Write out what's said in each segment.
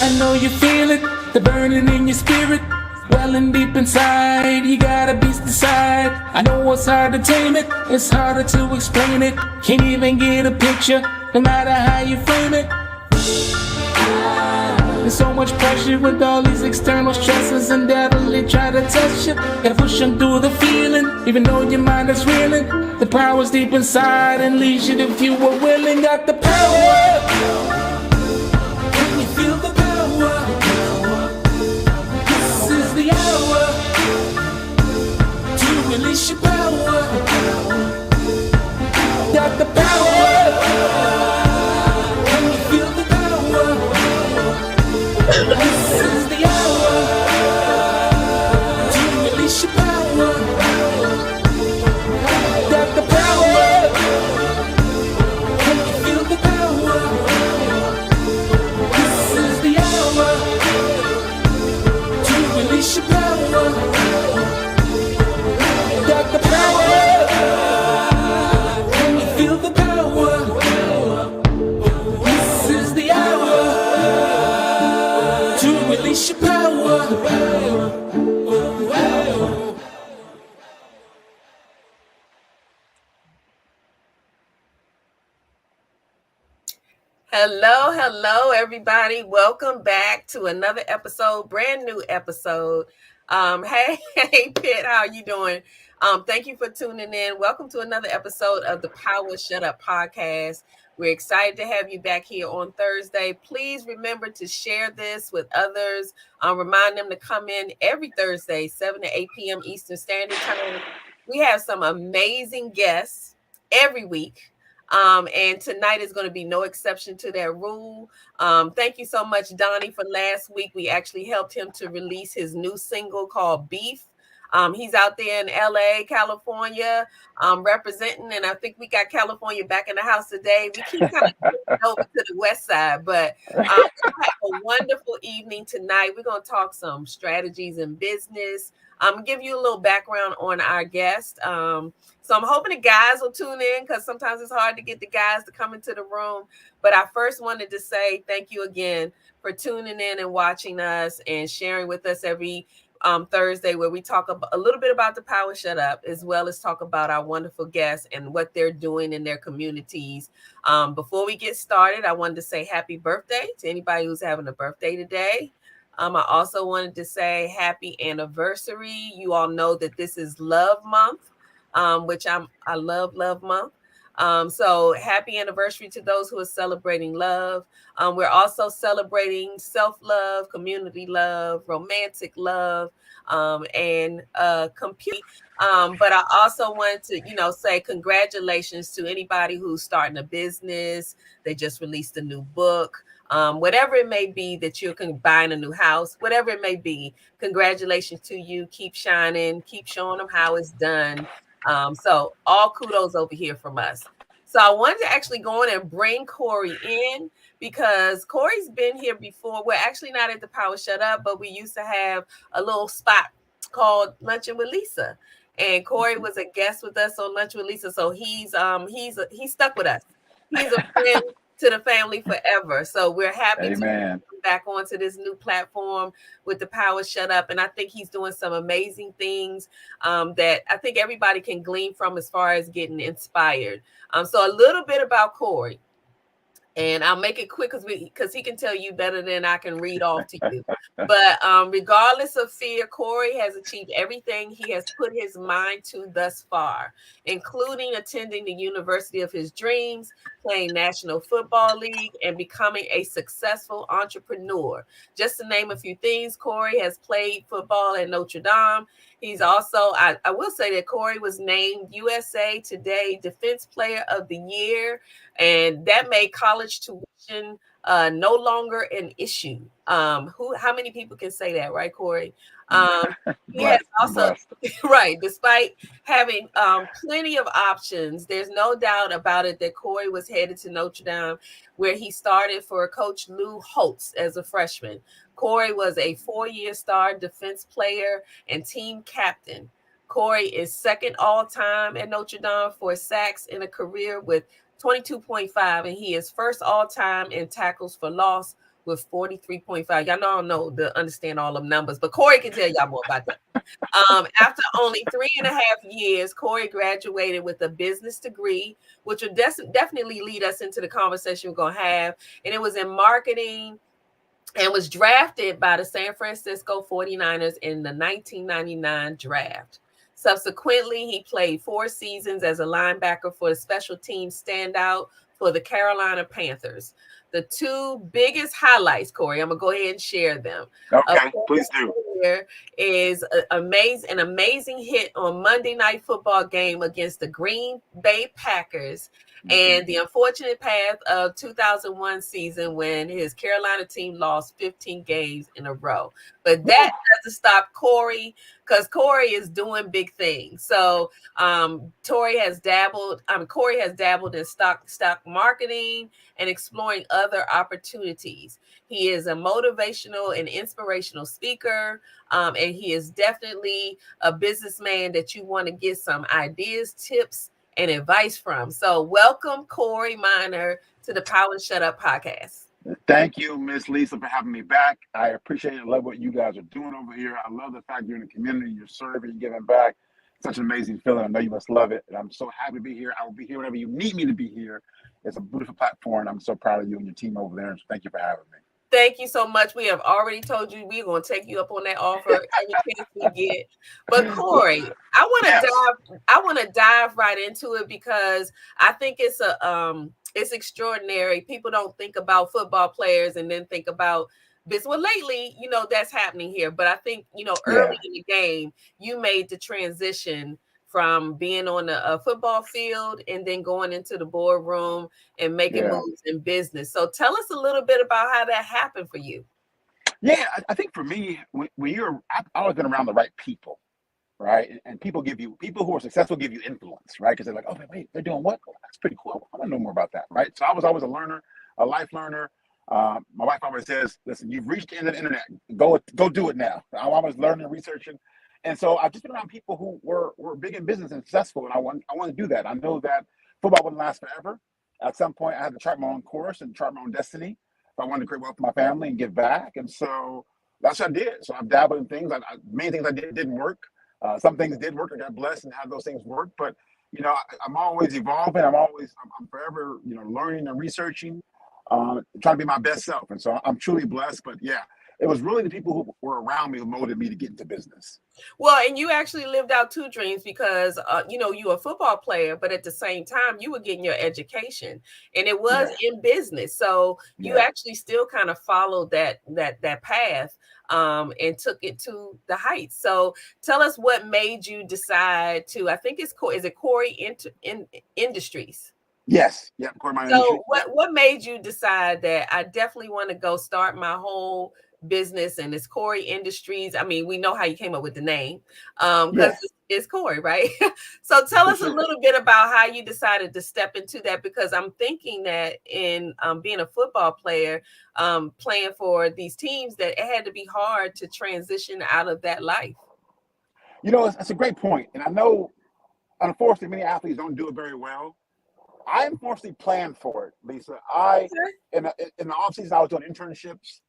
I know you feel it, the burning in your spirit, welling deep inside. You got a beast inside. I know it's hard to tame it, it's harder to explain it. Can't even get a picture, no matter how you frame it. There's so much pressure with all these external stresses, and they try to test you. Gotta push them through the feeling, even though your mind is reeling. The power's deep inside and leads you if you were willing. Got the power. Can you feel the power? This is the hour to release your power. Got the power. Can you feel the power? This is the hour to release your power. Got the power. Can you feel the power? This is the hour to release your power. Got the power. Can you feel the power? This is the hour to release your power. Hello, everybody. Welcome back to another episode, brand new episode. Hey, Pitt, how are you doing? Thank you for tuning in. Welcome to another episode of the Power Shut Up podcast. We're excited to have you back here on Thursday. Please remember to share this with others. Remind them to come in every Thursday, 7 to 8 p.m. Eastern Standard Time. We have some amazing guests every week. And tonight is going to be no exception to that rule. Thank you so much, Donnie, for last week. We actually helped him to release his new single called Beef. He's out there in LA, California, representing, and I think we got California back in the house today. We keep kind of over to the west side, but we're going to have a wonderful evening tonight. We're going to talk some strategies in business. Give you a little background on our guest. So I'm hoping the guys will tune in because sometimes it's hard to get the guys to come into the room. But I first wanted to say thank you again for tuning in and watching us and sharing with us every Thursday, where we talk a little bit about the Power Shut Up, as well as talk about our wonderful guests and what they're doing in their communities. Before we get started, I wanted to say happy birthday to anybody who's having a birthday today. I also wanted to say happy anniversary. You all know that this is Love Month, which I love Love Month. So happy anniversary to those who are celebrating love. We're also celebrating self-love, community love, romantic love, and compute. But I also wanted to, say congratulations to anybody who's starting a business. They just released a new book. Whatever it may be that you're buying a new house, whatever it may be, congratulations to you. Keep shining, keep showing them how it's done. So all kudos over here from us. So I wanted to actually go in and bring Corey in because Corey's been here before. We're actually not at the Power Shut Up, but we used to have a little spot called Luncheon with Lisa. And Corey was a guest with us on Lunch with Lisa. So he's stuck with us. He's a friend to the family forever. So we're happy to come back onto this new platform with the Power Shut Up. And I think he's doing some amazing things that I think everybody can glean from as far as getting inspired. So a little bit about Corey. And I'll make it quick because he can tell you better than I can read off to you. But regardless of fear, Corey has achieved everything he has put his mind to thus far, including attending the university of his dreams, playing National Football League, and becoming a successful entrepreneur. Just to name a few things, Corey has played football at Notre Dame. He's also, I will say that Corey was named USA Today Defense Player of the Year, and that made college tuition no longer an issue. How many people can say that, right, Corey? He has also, right, despite having plenty of options, there's no doubt about it that Corey was headed to Notre Dame, where he started for Coach Lou Holtz as a freshman. Corey was a 4-year star defense player and team captain. Corey is second all-time at Notre Dame for sacks in a career with 22.5, and he is first all-time in tackles for loss with 43.5. Y'all know I don't understand all them numbers, but Corey can tell y'all more about that. After only 3.5 years, Corey graduated with a business degree, which will definitely lead us into the conversation we're going to have. And it was in marketing, and was drafted by the San Francisco 49ers in the 1999 draft. Subsequently, he played 4 seasons as a linebacker for the special team standout for the Carolina Panthers. The 2 biggest highlights, Corey, I'm going to go ahead and share them. Okay, please do. Here is an amazing hit on Monday Night Football game against the Green Bay Packers, and the unfortunate path of 2001 season when his Carolina team lost 15 games in a row. But that doesn't stop Corey, because Corey is doing big things. So Corey has dabbled in stock marketing and exploring other opportunities. He is a motivational and inspirational speaker, and he is definitely a businessman that you want to get some ideas, tips, and advice from. So welcome, Corey Minor, to the Power and Shut Up podcast. Thank you, Miss Lisa, for having me back. I appreciate and love what you guys are doing over here. I love the fact you're in the community, you're serving, you're giving back. Such an amazing feeling. I know you must love it. And I'm so happy to be here. I will be here whenever you need me to be here. It's a beautiful platform. I'm so proud of you and your team over there. And so thank you for having me. Thank you so much. We have already told you we're going to take you up on that offer every chance we get. But Corey, I want to dive right into it, because I think it's extraordinary. People don't think about football players and then think about this. Well, lately, that's happening here. But I think, early in the game, you made the transition from being on a football field and then going into the boardroom and making moves in business. So tell us a little bit about how that happened for you. Yeah, I think for me, I've always been around the right people, right? And people who are successful give you influence, right? Because they're like, oh, wait, they're doing what? Oh, that's pretty cool. I want to know more about that, right? So I was always a learner, a life learner. My wife always says, listen, you've reached the end of the internet. Go do it now. I'm always learning and researching. And so I've just been around people who were big in business and successful, and I want to do that. I know that football wouldn't last forever. At some point, I had to chart my own course and chart my own destiny. If I wanted to create wealth for my family and give back, and so that's what I did. So I've dabbled in things. Many things I did didn't work. Some things did work. I got blessed and had those things work. But I'm always evolving. I'm forever learning and researching, trying to be my best self. And so I'm truly blessed. But yeah. It was really the people who were around me who motivated me to get into business. Well, and you actually lived out 2 dreams, because, you were a football player, but at the same time, you were getting your education, and it was in business. So you actually still kind of followed that path, and took it to the heights. So tell us what made you decide to, I think is it Corey Industries? Yes. Yeah. Corey Industries. So what made you decide that I definitely want to go start my whole business, and it's Corey Industries? I mean, we know how you came up with the name, because it's Corey, right? So tell us a little bit about how you decided to step into that, because I'm thinking that in being a football player, playing for these teams, that it had to be hard to transition out of that life. It's a great point. And I know, unfortunately, many athletes don't do it very well. I unfortunately planned for it, Lisa. In the off season, I was doing internships.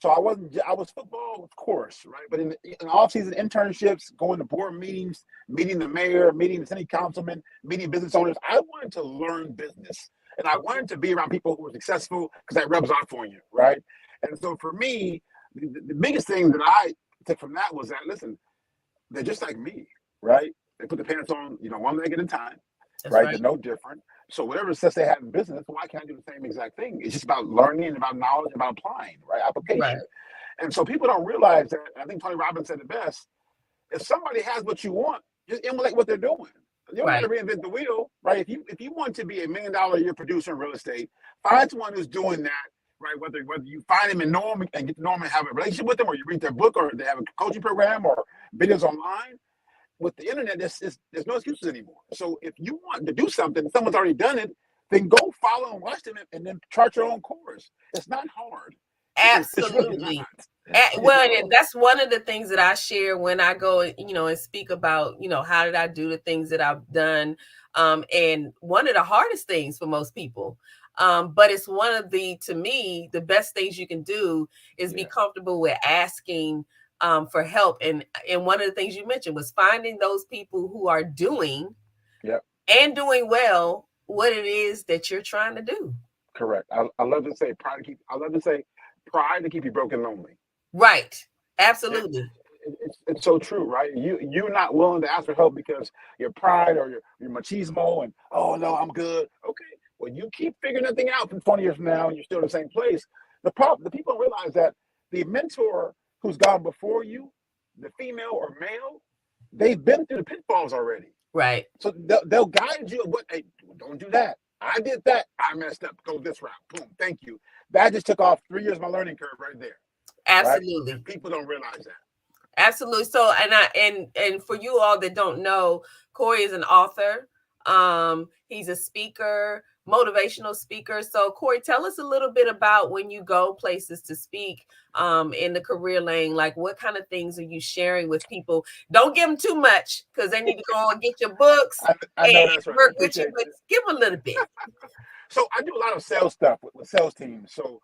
So I was football, of course, right? But in the off-season internships, going to board meetings, meeting the mayor, meeting the city councilman, meeting business owners, I wanted to learn business. And I wanted to be around people who were successful, because that rubs off on you, right? And so for me, the biggest thing that I took from that was that, listen, they're just like me, right? They put the pants on, one leg at a time, right? They're no different. So whatever success they have in business, why can't I do the same exact thing? It's just about learning, about knowledge, about applying, right? Application. Right. And so people don't realize that. I think Tony Robbins said it best. If somebody has what you want, just emulate what they're doing. You don't have to reinvent the wheel, right? If you want to be $1 million a year producer in real estate, find someone who's doing that, right? Whether you find them and know them and get to know them and have a relationship with them, or you read their book, or they have a coaching program, or videos online. With the internet, there's no excuses anymore. So if you want to do something, someone's already done it, then go follow and watch them, and then chart your own course. It's not hard. Absolutely. Well, and that's one of the things that I share when I go, and speak about, how did I do the things that I've done. And one of the hardest things for most people But it's one of to me, the best things you can do is be comfortable with asking for help. And one of the things you mentioned was finding those people who are doing and doing well what it is that you're trying to do. Correct. I love to say pride to keep you broke and lonely. Right. Absolutely. It's so true, right? You're not willing to ask for help because your pride or your machismo and, oh no, I'm good. Okay. Well, you keep figuring that thing out for 20 years from now and you're still in the same place. The people don't realize that the mentor who's gone before you, the female or male, they've been through the pitfalls already. Right. So they'll guide you. Hey, don't do that. I did that. I messed up. Go this route. Boom. Thank you. That just took off 3 years of my learning curve right there. Absolutely. Right? People don't realize that. Absolutely. So, and for you all that don't know, Corey is an author. He's a speaker, motivational speaker. So, Corey, tell us a little bit about when you go places to speak in the career lane. Like, what kind of things are you sharing with people? Don't give them too much because they need to go and get your books I know that's right. Work with you, but give them a little bit. So, I do a lot of sales stuff with sales teams. So,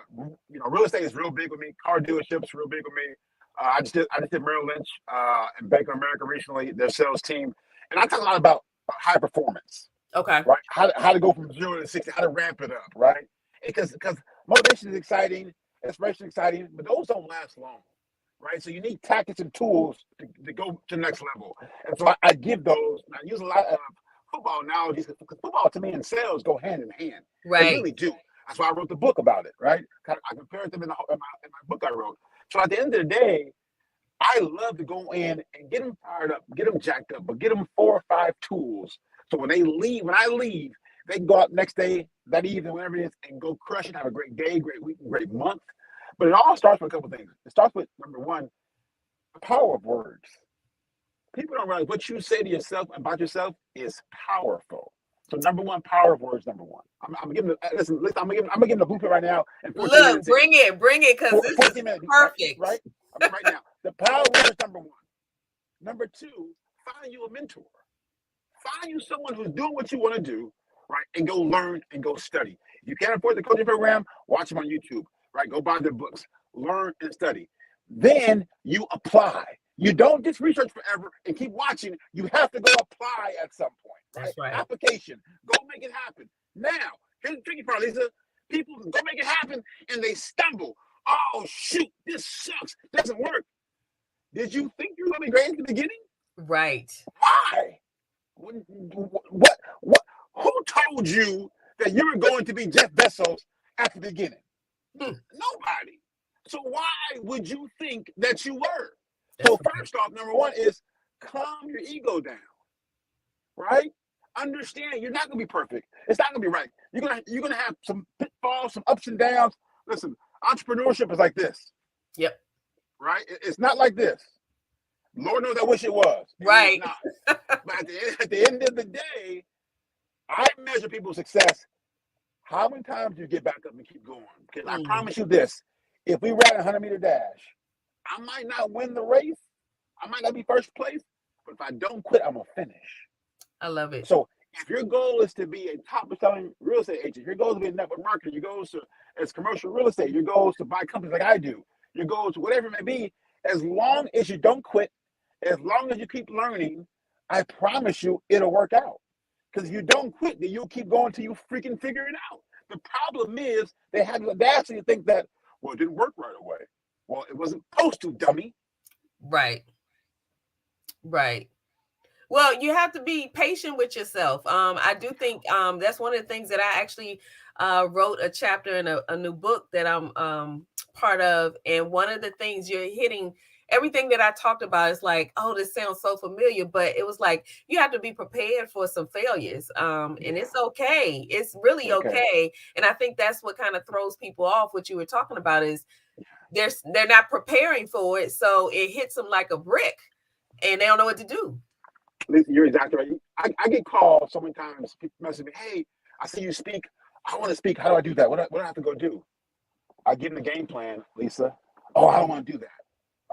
real estate is real big with me. Car dealerships real big with me. I just did Merrill Lynch and Bank of America recently, their sales team, and I talk a lot about high performance. Okay. Right. How to go from 0 to 60, how to ramp it up. Right. Because motivation is exciting, inspiration is exciting, but those don't last long. Right. So you need tactics and tools to go to the next level. And so I give those. I use a lot of football analogies because football to me and sales go hand in hand. Right. They really do. That's why I wrote the book about it. Right. I compared them in my book I wrote. So at the end of the day, I love to go in and get them fired up, get them jacked up, but get them 4 or 5 tools. So when I leave, they can go out next day, that evening, whatever it is, and go crush it, have a great day, great week, great month. But it all starts with a couple of things. It starts with, number one, the power of words. People don't realize what you say to yourself about yourself is powerful. So number one, power of words, number one. I'm gonna give them I'm gonna give them the blueprint right now. Look, bring it, because this is perfect. Right now. The power of words, number one. Number two, find you a mentor. Find you someone who's doing what you want to do, right? And go learn and go study. If you can't afford the coaching program, watch them on YouTube, right? Go buy their books, learn and study. Then you apply. You don't just research forever and keep watching. You have to go apply at some point, right? That's right. Application. Go make it happen. Now, here's the tricky part, Lisa. People go make it happen and they stumble. Oh, shoot, this sucks. Doesn't work. Did you think you were going to be great at the beginning? Right. Why? What? Who told you that you were going to be Jeff Bezos at the beginning? Nobody. So why would you think that you were? So first off, number one is calm your ego down, right? Understand you're not going to be perfect. It's not going to be right. You're gonna have some pitfalls, some ups and downs. Listen, entrepreneurship is like this. Yep. Right? It's not like this. Lord knows I wish it was. Right. But at the end of the day, I measure people's success. How many times do you get back up and keep going? Because I promise you this, if we ran a 100-meter dash, I might not win the race. I might not be first place. But if I don't quit, I'm going to finish. I love it. So if your goal is to be a top-selling real estate agent, your goal is to be a network marketer, your goal is as commercial real estate, your goal is to buy companies like I do, your goal is whatever it may be, as long as you don't quit, as long as you keep learning, I promise you it'll work out. Because if you don't quit, then you'll keep going till you freaking figure it out. The problem is they have the audacity to think that, well, it didn't work right away. Well, it wasn't supposed to, dummy. Right. Well, you have to be patient with yourself. I do think that's one of the things that I actually wrote a chapter in a new book that I'm part of. And one of the things you're hitting, everything that I talked about is like, oh, this sounds so familiar, but it was like, you have to be prepared for some failures. And it's okay. It's really okay. And I think that's what kind of throws people off. What you were talking about is they're not preparing for it. So it hits them like a brick and they don't know what to do. Listen, you're exactly right. I get calls so many times. People message me, hey, I see you speak. I want to speak. How do I do that? What do I have to go do? I give them the game plan, Lisa. Oh, I don't want to do that.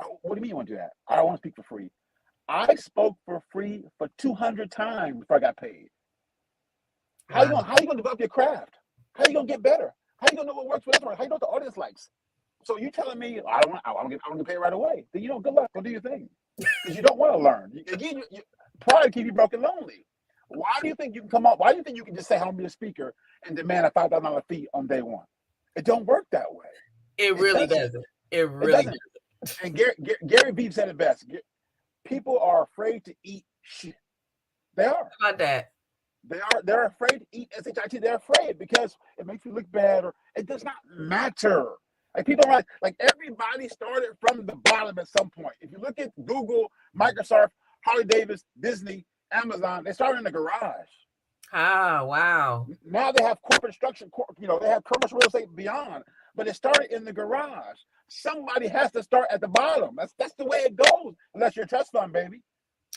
Oh, what do you mean you want to do that? I don't want to speak for free. I spoke for free for 200 times before I got paid. How you going to develop your craft? How you gonna get better? How you gonna know what works with everyone? How you know what the audience likes? So you telling me I don't get paid right away? Then good luck. Go do your thing, because you don't want to learn. Again, pride keep you broken lonely. Why do you think you can come up? Why do you think you can just say I'm gonna be a speaker and demand a $5,000 fee on day one? It don't work that way. It really doesn't. It really doesn't. And Gary Vee said it best. People are afraid to eat shit. They are. How about that? They're afraid to eat shit. They're afraid because it makes you look bad, or it does not matter. Like people are like everybody started from the bottom at some point. If you look at Google, Microsoft, Harley Davis, Disney, Amazon, they started in the garage. Oh, wow. Now they have corporate structure, they have commercial real estate beyond, but it started in the garage. Somebody has to start at the bottom. That's the way it goes, unless you're a trust fund, baby.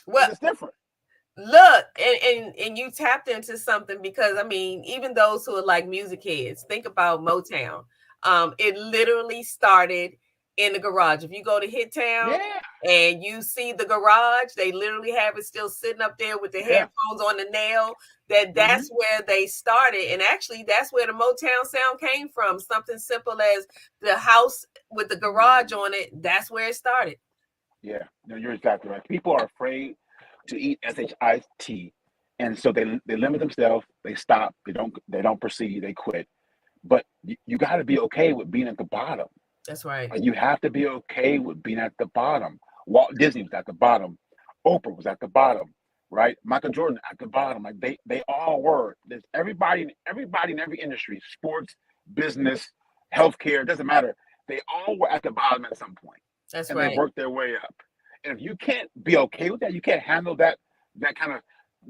Well, it's different. Look, and you tapped into something, because I mean, even those who are like music heads, think about Motown. It literally started in the garage. If you go to Hit Town and you see the garage, they literally have it still sitting up there with the headphones on the nail. That's where they started. And actually, that's where the Motown sound came from. Something simple as the house with the garage on it. That's where it started. Yeah, no, you're exactly right. People are afraid to eat shit, and so they limit themselves. They stop. They don't proceed. They quit. But you got to be okay with being at the bottom. That's right. Like, you have to be okay with being at the bottom. Walt Disney was at the bottom. Oprah was at the bottom, right? Michael Jordan at the bottom. Like they all were. There's everybody in every industry, sports, business, healthcare, doesn't matter. They all were at the bottom at some point. That's and right. They worked their way up. And if you can't be okay with that, you can't handle that kind of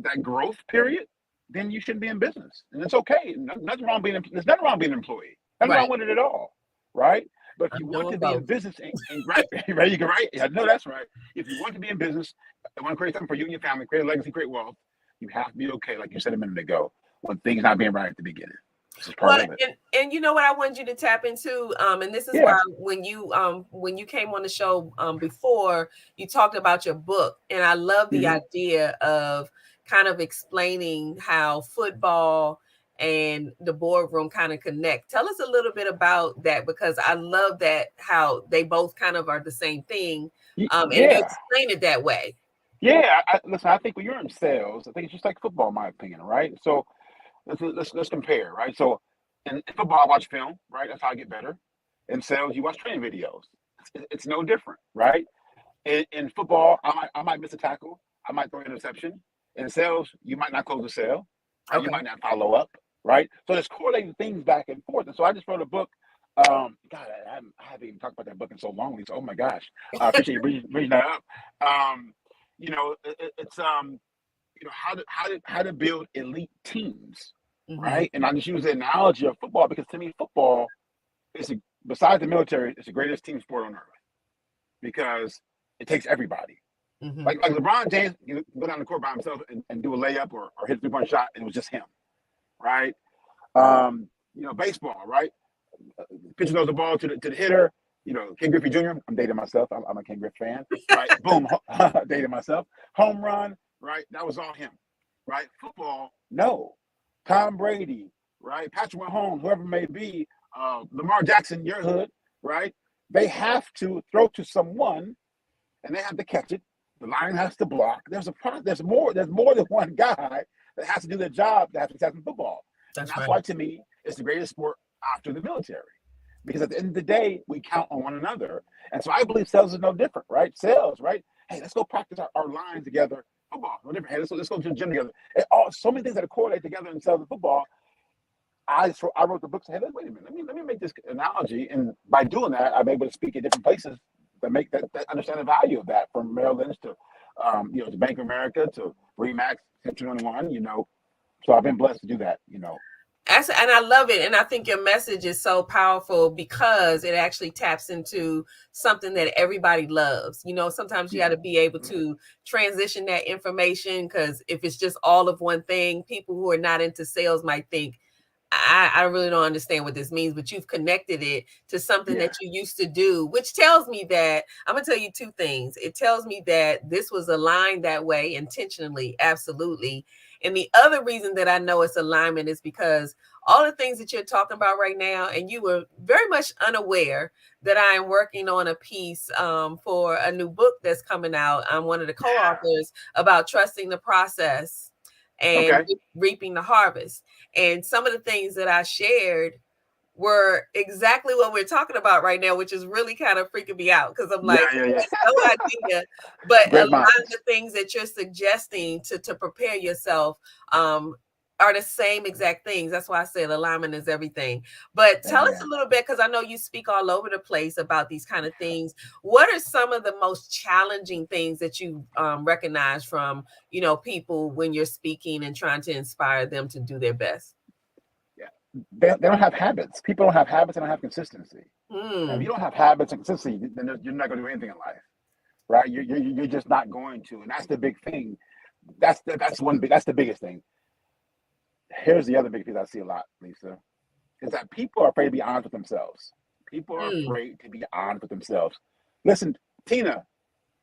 that growth period, then you shouldn't be in business. And it's okay. Nothing wrong being there's nothing wrong being an employee. Nothing wrong with it at all. Right? But if you want to be in business and right, you can write. I know that's right. If you want to be in business and want to create something for you and your family, create a legacy, create wealth, you have to be okay, like you said a minute ago, when things not being right at the beginning. This is part of it. And you know what I wanted you to tap into, and this is why when you came on the show before, you talked about your book, and I love the idea of kind of explaining how football and the boardroom kind of connect. Tell us a little bit about that, because I love that how they both kind of are the same thing, and you explain it that way. Yeah, listen. I think when you're in sales, I think it's just like football, in my opinion, right? So let's compare, right? So in football, I watch film, right? That's how I get better. In sales, you watch training videos. It's no different, right? In football, I might miss a tackle, I might throw an interception. In sales, you might not close a sale, you might not follow up, right? So there's correlating things back and forth. And so I just wrote a book. God, I haven't even talked about that book in so long. So, oh my gosh, I appreciate you bringing that up. It's how to build elite teams, right? And I just use the analogy of football, because to me, football is besides the military, it's the greatest team sport on earth, because it takes everybody. Like LeBron James, go down the court by himself and do a layup or hit a 3-point shot, and it was just him, right? Baseball, right? Pitcher throws the ball to the hitter. Ken Griffey Jr. I'm dating myself. I'm a Ken Griffey fan, right? Boom, dating myself. Home run, right? That was all him, right? Football, no. Tom Brady, right? Patrick Mahomes, whoever it may be, Lamar Jackson, your hood, right? They have to throw to someone, and they have to catch it. The line has to block. There's more than one guy that has to do their job to have success in football. That's why, to me, it's the greatest sport after the military. Because at the end of the day, we count on one another. And so I believe sales is no different, right? Sales, right? Hey, let's go practice our lines together. Football, no different. Hey, let's go to the gym together. So many things that correlate together in sales and football. I wrote the book, saying, hey, wait a minute, let me make this analogy. And by doing that, I'm able to speak at different places that make that understand the value of that, from Merrill Lynch to to Bank of America to Remax, Century 21, So I've been blessed to do that, And I love it. And I think your message is so powerful, because it actually taps into something that everybody loves. Sometimes you got to be able to transition that information, because if it's just all of one thing, people who are not into sales might think, I really don't understand what this means, but you've connected it to something that you used to do, which tells me that I'm going to tell you two things. It tells me that this was aligned that way intentionally, absolutely. And the other reason that I know it's alignment is because all the things that you're talking about right now, and you were very much unaware that I am working on a piece for a new book that's coming out. I'm one of the co-authors about trusting the process and reaping the harvest. And some of the things that I shared were exactly what we're talking about right now, which is really kind of freaking me out because I'm like, no idea. But a lot of the things that you're suggesting to prepare yourself are the same exact things. That's why I said alignment is everything. But tell us a little bit, because I know you speak all over the place about these kind of things. What are some of the most challenging things that you recognize from, people when you're speaking and trying to inspire them to do their best? They don't have habits. People don't have habits. They don't have consistency. If you don't have habits and consistency, then you're not going to do anything in life, right? You're just not going to, and that's the big thing. That's the biggest thing. Here's the other big piece I see a lot, Lisa, is that people are afraid to be honest with themselves. People are afraid to be honest with themselves. Listen, Tina,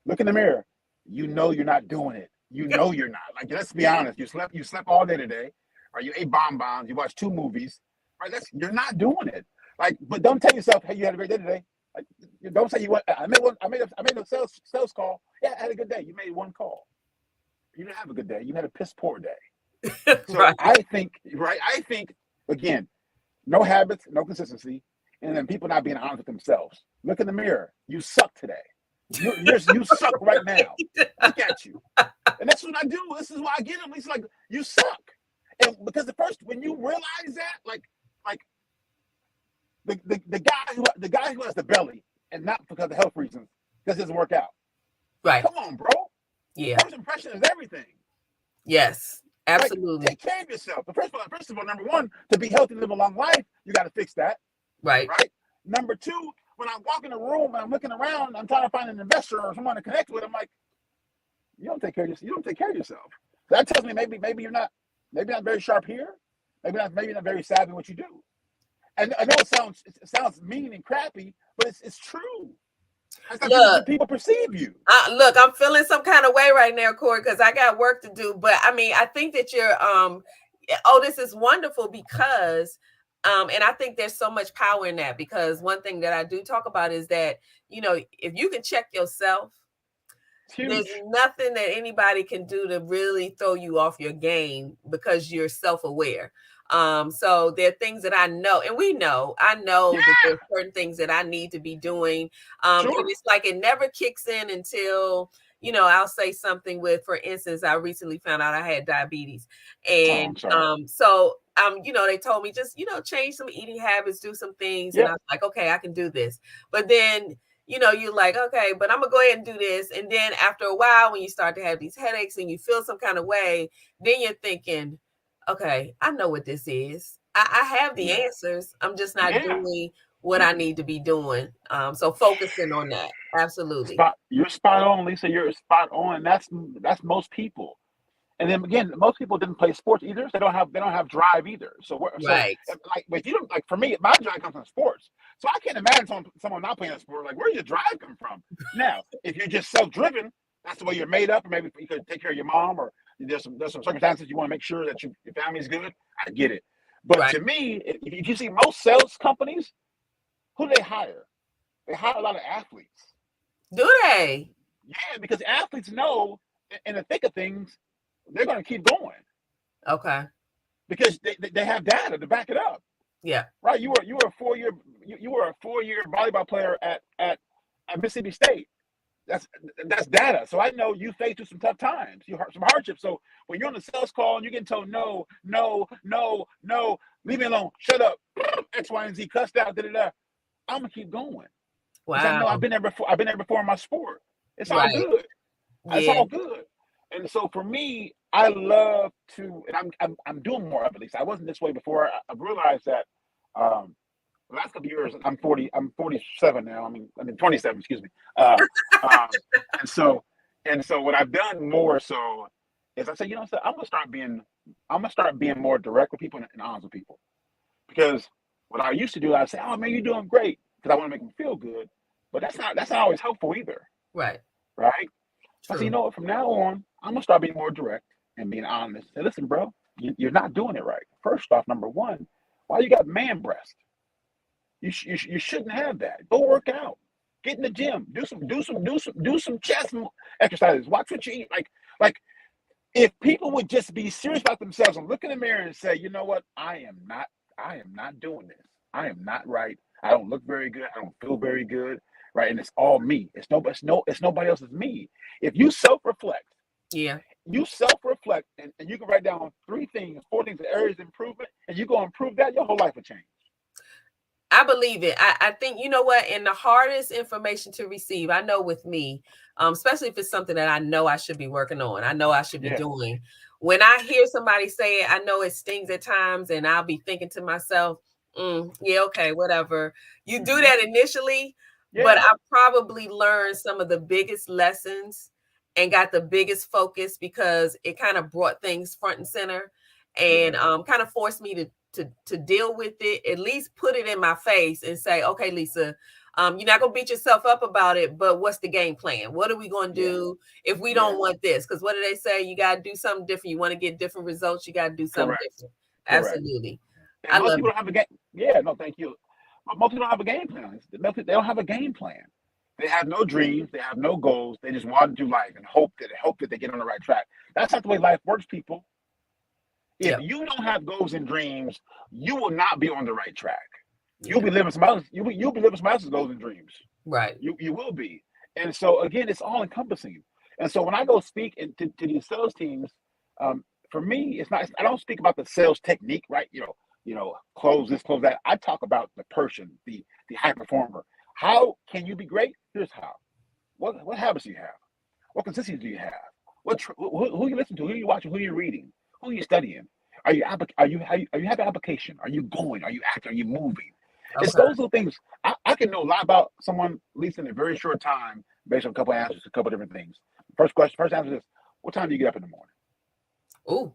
look in the mirror. You know you're not doing it. You know you're not. Like, let's be honest. You slept all day today. Or you ate bonbons, you watched 2 movies, right? You're not doing it. Like, but don't tell yourself, hey, you had a great day today. Like, don't say I made a sales call. Yeah, I had a good day. You made 1 call. You didn't have a good day. You had a piss poor day. So I think again, no habits, no consistency, and then people not being honest with themselves. Look in the mirror. You suck today. You suck right now. Look at you. And that's what I do. This is why I get them. It's like, you suck. And because when you realize that, like the guy who has the belly, and not because of health reasons, because it doesn't work out. Right. Come on, bro. Yeah. First impression is everything. Yes, absolutely. Take care of yourself. But first of all, number 1, to be healthy and live a long life, you got to fix that. Right. Number 2, when I walk in a room and I'm looking around, I'm trying to find an investor or someone to connect with. I'm like, you don't take care of yourself. You don't take care of yourself. That tells me maybe you're not. Maybe not very sharp here. Maybe not very savvy in what you do. And I know it sounds mean and crappy, but it's true. That's how people perceive you. Look, I'm feeling some kind of way right now, Corey, because I got work to do. But I mean, I think that you're this is wonderful because and I think there's so much power in that, because one thing that I do talk about is that, if you can check yourself, there's nothing that anybody can do to really throw you off your game because you're self-aware. So there are things that I know, and I know that there's certain things that I need to be doing. And it's like it never kicks in until, I'll say something for instance, I recently found out I had diabetes. And they told me just, change some eating habits, do some things. And I was like, okay, I can do this. But then you're like, okay, but I'm gonna go ahead and do this. And then after a while, when you start to have these headaches and you feel some kind of way, then you're thinking, okay, I know what this is. I have the answers. I'm just not doing what I need to be doing. So focusing on that. Absolutely. You're spot on, Lisa. You're spot on. That's most people. And then again, most people didn't play sports either. So they don't have drive either. If you don't, like, for me, my drive comes from sports. So I can't imagine someone not playing a sport. Like, where's your drive come from? Now, if you're just self-driven, that's the way you're made up, or maybe you could take care of your mom, or there's some circumstances you want to make sure that your family's good. I get it. But to me, if you see most sales companies, who do they hire? They hire a lot of athletes. Do they? Yeah, because athletes know in the thick of things, they're going to keep going. Okay. Because they have data to back it up. Yeah. Right. You were a 4-year volleyball player at Mississippi State. That's data. So I know you faced through some tough times, some hardships. So when you're on the sales call and you're getting told no, leave me alone, shut up, X, Y, and Z, cussed out, I'm gonna keep going. Wow. I know I've been there before in my sport. It's all good. It's all good. And so for me, I love to, and I'm doing more of it. At least I wasn't this way before. I realized that the last couple of years, I'm 47 now. I mean 27. Excuse me. And so what I've done more so is I say, I'm gonna start being more direct with people and honest with people. Because what I used to do, I'd say, "Oh man, you're doing great," because I want to make them feel good. But that's not always helpful either, Right. right? So I said, True. you know what? From now on, I'm gonna start being more direct and being honest. Say, listen, bro, you're not doing it right. First off, number one, why you got man breast? You shouldn't have that. Go work out. Get in the gym. Do some chest exercises. Watch what you eat. Like if people would just be serious about themselves and look in the mirror and say, you know what, I am not doing this. I am not right. I don't look very good. I don't feel very good. Right. And it's all me. It's nobody else's me. If you self-reflect, Yeah. and you can write down 4 things, areas of improvement, and you go improve that, your whole life will change. I believe it. I think, you know what, and the hardest information to receive, I know with me, especially if it's something that I know I should be working on, I know I should be doing. When I hear somebody say it, I know it stings at times, and I'll be thinking to myself, yeah, okay, whatever. You do that initially, but I probably learned some of the biggest lessons and got the biggest focus because it kind of brought things front and center and kind of forced me to deal with it, at least put it in my face and say, okay, Lisa, you're not going to beat yourself up about it, but what's the game plan? What are we going to do if we don't want this? Because what do they say? You got to do something different. You want to get different results. You got to do something different. Absolutely. And most people don't have a game. Yeah, no, thank you. But most people don't have a game plan. They don't have a game plan. They have no dreams. They have no goals. They just want to do life and hope that they get on the right track. That's not the way life works, people. If you don't have goals and dreams, you will not be on the right track. You'll be living somebody else. You'll be living somebody else's goals and dreams. Right. You will be. And so again, it's all encompassing. And so when I go speak to these sales teams, for me, it's not. I don't speak about the sales technique, right? Close this, close that. I talk about the person, the high performer. How can you be great? Here's how. What habits do you have? What consistency do you have? Who you listen to? Who you watching? Who you reading? Who are you studying? Are you having application? Are you going? Are you acting? Are you moving? Okay. It's those little things. I can know a lot about someone, at least in a very short time, based on a couple of answers, a couple of different things. First answer is, what time do you get up in the morning? Ooh.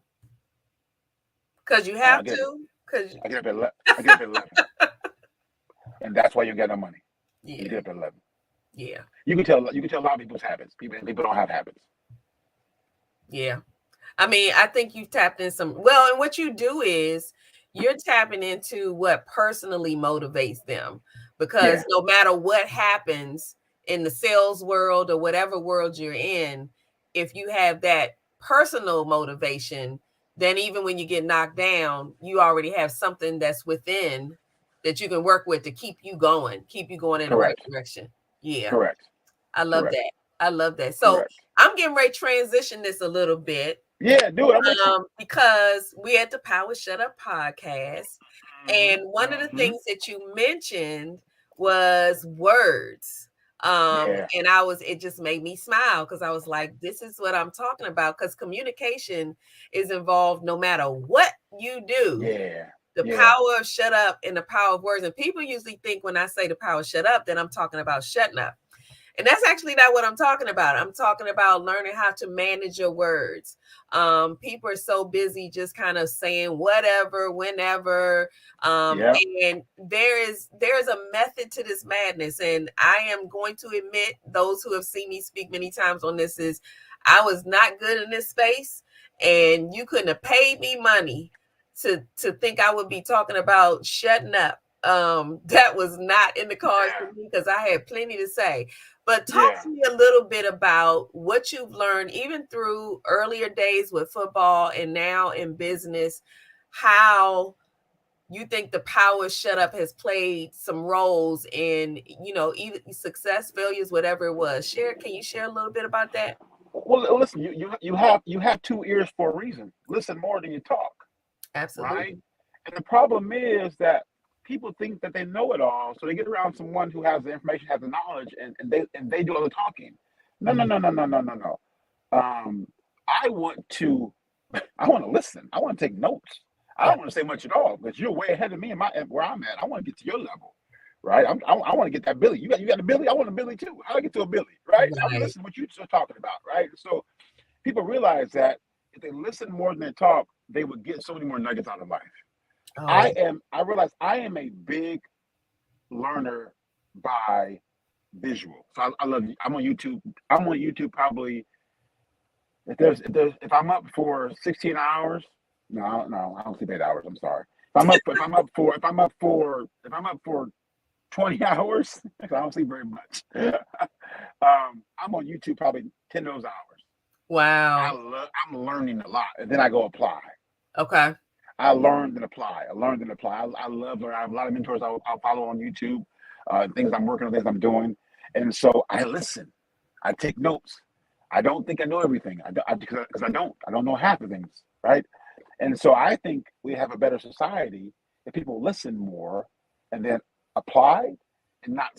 Because you have to? Because I get up at 11. And that's why you get no money. Yeah. You get up at 11. Yeah. You can tell a lot of people's habits. People don't have habits. Yeah. I mean, I think you've tapped in and what you do is you're tapping into what personally motivates them, because no matter what happens in the sales world or whatever world you're in, if you have that personal motivation, then even when you get knocked down, you already have something that's within that you can work with to keep you going in the right direction. Yeah. Correct. I love that. So I'm getting ready to transition this a little bit. Yeah, do it. Because we had the Power Shut Up podcast. And one of the things that you mentioned was words. And it just made me smile because I was like, this is what I'm talking about. Because communication is involved no matter what you do. Yeah. The power of shut up and the power of words. And people usually think when I say the power of shut up, that I'm talking about shutting up. And that's actually not what I'm talking about. I'm talking about learning how to manage your words. People are so busy just kind of saying whatever, whenever. And there is a method to this madness. And I am going to admit, those who have seen me speak many times on this, is I was not good in this space. And you couldn't have paid me money to think I would be talking about shutting up. That was not in the cards for me because I had plenty to say. But talk to me a little bit about what you've learned, even through earlier days with football and now in business, how you think the power shut up has played some roles in, either success, failures, whatever it was. Can you share a little bit about that? Well, listen, you have 2 ears for a reason. Listen more than you talk. Absolutely. Right? And the problem is that people think that they know it all, so they get around someone who has the information, has the knowledge, and they do all the talking. No. I want to listen. I want to take notes. I don't want to say much at all because you're way ahead of me and where I'm at. I want to get to your level, right? I want to get that Billy. You got a Billy. I want a Billy too. How do I get to a Billy, right? I want to listen to what you're talking about, right? So people realize that if they listen more than they talk, they would get so many more nuggets out of life. Oh, I realize I am a big learner by visual. So I love, I'm on YouTube. I'm on YouTube probably, if I'm up for 16 hours, no, I don't sleep 8 hours. I'm sorry. If I'm up for 20 hours, I don't sleep very much. I'm on YouTube probably 10 of those hours. wow. I'm learning a lot, and then I go apply. Okay. I learned and apply. I love learning. I have a lot of mentors I'll follow on YouTube, things I'm working on, things I'm doing, and so I listen. I take notes. I don't think I know everything. Because I don't. I don't know half the things, right? And so I think we have a better society if people listen more and then apply and not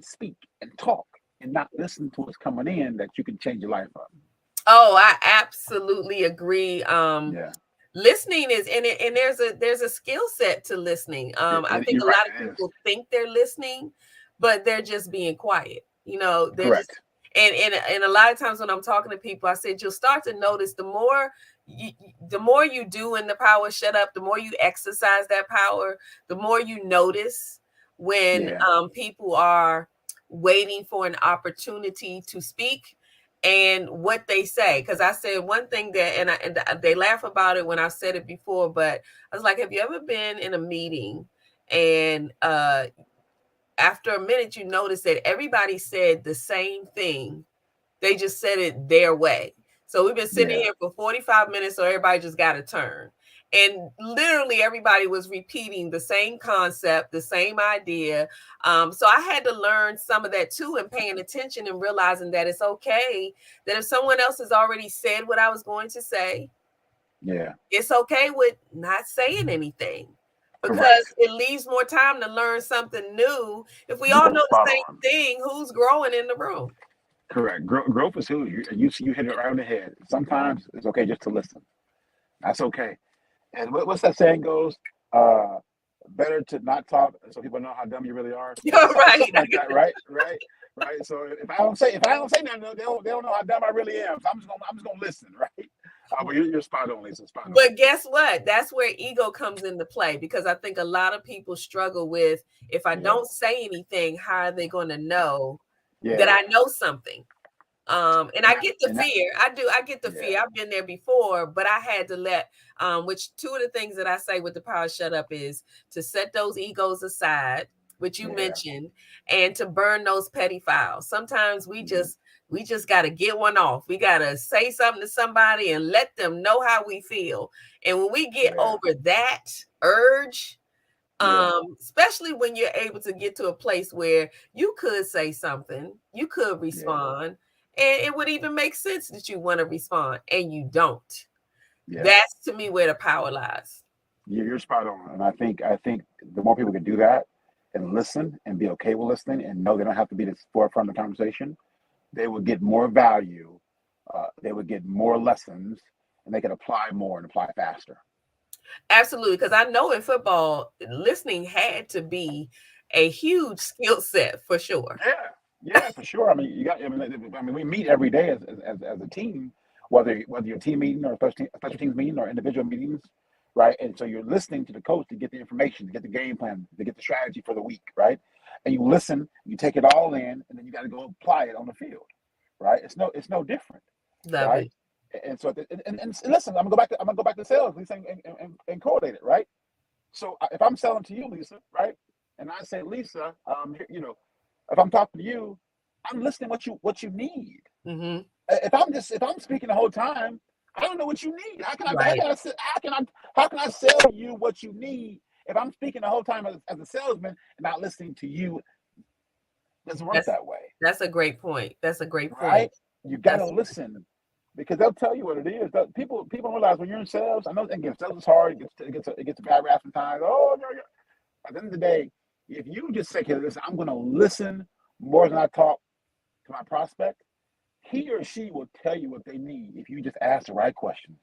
speak and talk and not listen to what's coming in that you can change your life up. Oh, I absolutely agree. Yeah, Listening is and there's a skill set to listening. I think you're a right. lot of It is people think they're listening, but they're just being quiet. They're just correct. and a lot of times when I'm talking to people, I said you'll start to notice the more you do in the power shut up, the more you exercise that power, the more you notice when Yeah, people are waiting for an opportunity to speak and what they say. Because I said one thing that, and they laugh about it when I said it before, but I was like, have you ever been in a meeting and after a minute you notice that everybody said the same thing, they just said it their way. So we've been sitting yeah, here for 45 minutes, so everybody just got a turn. And literally everybody was repeating the same concept, the same idea. So I had to learn some of that too, and paying attention and realizing that it's okay that if someone else has already said what I was going to say, yeah. it's okay with not saying anything Correct. because it leaves more time to learn something new. If we all You're know the spot same on. thing, who's growing in the room? Correct. Growth is who you hit it right on the head. Sometimes it's okay just to listen. That's okay. And what's that saying goes? Uh, better to not talk so people know how dumb you really are. You're right. Something like that, right? Right. So if I don't say nothing, they don't know how dumb I really am. So I'm just gonna listen, right? But you're spot on, Lisa. Spot on. But guess what? That's where ego comes into play because I think a lot of people struggle with if I Yeah. don't say anything, how are they going to know that Yeah. I know something? And I get the And that, fear. I get the yeah. fear. I've been there before, but I had to let which two of the things that I say with the power shut up is to set those egos aside, which you Yeah. mentioned, and to burn those petty files. Sometimes Mhm. we just got to get one off. We got to say something to somebody and let them know how we feel. And when we get Yeah. over that urge, Yeah. especially when you're able to get to a place where you could say something, you could Yeah. respond, and it would even make sense that you want to respond and you don't. Yeah. That's to me where the power lies. You're spot on, and I think the more people can do that and listen and be okay with listening and know they don't have to be the forefront of the conversation, they will get more value. They would get more lessons, and they can apply more and apply faster. Absolutely, because I know in football, listening had to be a huge skill set for sure. Yeah, for sure. I mean, we meet every day as a team, whether you're team meeting or special teams meeting or individual meetings, right? And so you're listening to the coach to get the information, to get the game plan, to get the strategy for the week, right? And you listen, you take it all in, and then you got to go apply it on the field, right? It's no different, Love right? it. And so and listen, I'm gonna go back to sales, Lisa, and correlate it, right? So if I'm selling to you, Lisa, right, and I say, Lisa, if I'm talking to you, I'm listening what you need. Hmm. If I'm speaking the whole time, I don't know what you need. Right. How can I sell you what you need if I'm speaking the whole time as a salesman and not listening to you? It doesn't work That's that way, that's a great point. That's a great right? point. You got to That's listen because they'll tell you what it is. People realize when you're in sales. I know again, sales is hard. It gets a bad rap sometimes. Oh, no, at the end of the day, if you just say, "Hey, listen, I'm going to listen more than I talk to my prospect," he or she will tell you what they need if you just ask the right questions.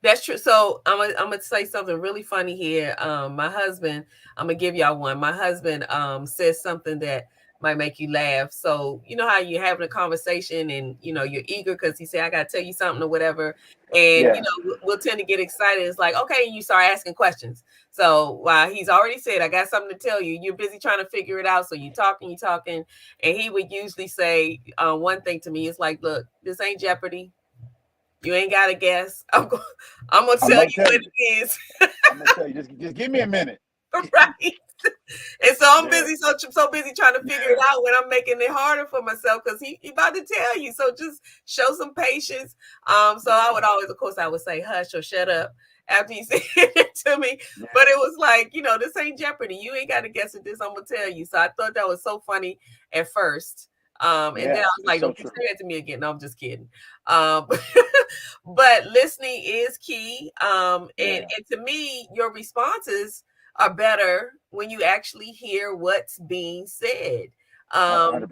That's true. So I'm gonna say something really funny here. My husband, I'm gonna give y'all one. My husband says something that might make you laugh. So you know how you're having a conversation and you're eager because he said, I gotta tell you something or whatever. And Yeah. we'll tend to get excited. It's like, okay, and you start asking questions. So while he's already said, I got something to tell you, you're busy trying to figure it out. So you're talking, and he would usually say one thing to me. It's like, look, this ain't Jeopardy. You ain't got to guess. I'm gonna tell you what it is. I'm gonna tell you. Just give me a minute. Right. And so I'm Yeah. busy, so busy trying to figure it out when I'm making it harder for myself because he about to tell you. So just show some patience. So I would always, of course, I would say hush or shut up after he said it to me. Yeah. But it was like, this ain't Jeopardy. You ain't got to guess at this. I'm gonna tell you. So I thought that was so funny at first. And then I was like, so don't you say that to me again. No, I'm just kidding. But listening is key. And to me, your responses are better when you actually hear what's being said. 100%.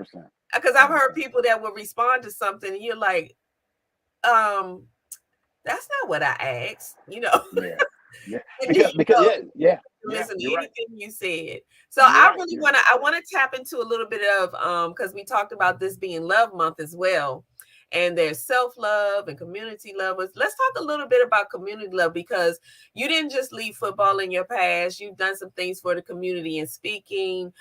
Because I've heard people that will respond to something and you're like, that's not what I asked, Yeah. Because yeah. Listen to You're right. anything you said. So I really want to tap into a little bit of because we talked about this being Love Month as well. And there's self-love and community love. Let's talk a little bit about community love because you didn't just leave football in your past. You've done some things for the community in speaking.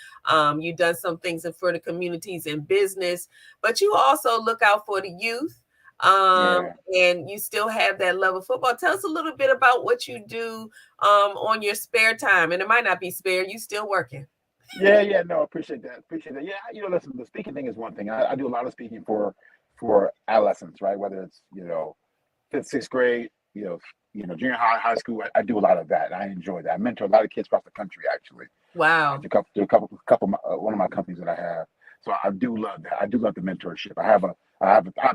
You've done some things for the communities in business, but you also look out for the youth. And you still have that love of football. Tell us a little bit about what you do on your spare time. And it might not be spare, you still working. Yeah, no, appreciate that. Yeah, listen, the speaking thing is one thing. I do a lot of speaking for adolescents, right? Whether it's, fifth, sixth grade, junior high school. I do a lot of that. I enjoy that. I mentor a lot of kids across the country, actually. Wow. To a couple one of my companies that I have. So I do love that. I do love the mentorship. I have